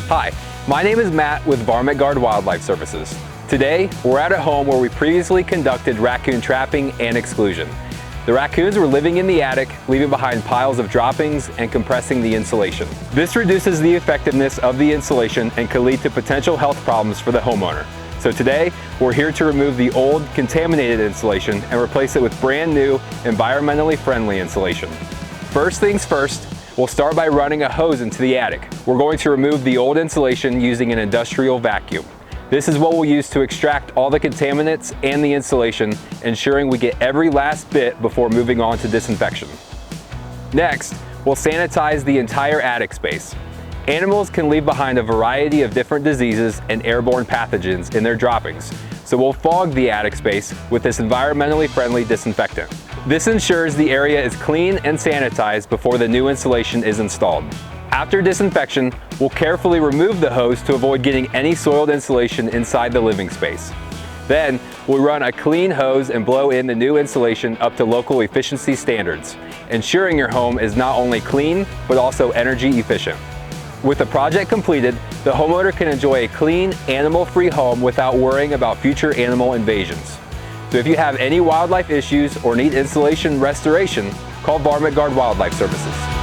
Hi, my name is Matt with Varment Guard Wildlife Services. Today, we're at a home where we previously conducted raccoon trapping and exclusion. The raccoons were living in the attic, leaving behind piles of droppings and compressing the insulation. This reduces the effectiveness of the insulation and could lead to potential health problems for the homeowner. So today, we're here to remove the old, contaminated insulation and replace it with brand new, environmentally friendly insulation. First things first, we'll start by running a hose into the attic. We're going to remove the old insulation using an industrial vacuum. This is what we'll use to extract all the contaminants and the insulation, ensuring we get every last bit before moving on to disinfection. Next, we'll sanitize the entire attic space. Animals can leave behind a variety of different diseases and airborne pathogens in their droppings, so we'll fog the attic space with this environmentally friendly disinfectant. This ensures the area is clean and sanitized before the new insulation is installed. After disinfection, we'll carefully remove the hose to avoid getting any soiled insulation inside the living space. Then, we'll run a clean hose and blow in the new insulation up to local efficiency standards, ensuring your home is not only clean, but also energy efficient. With the project completed, the homeowner can enjoy a clean, animal-free home without worrying about future animal invasions. So if you have any wildlife issues or need insulation restoration, call Varment Guard Wildlife Services.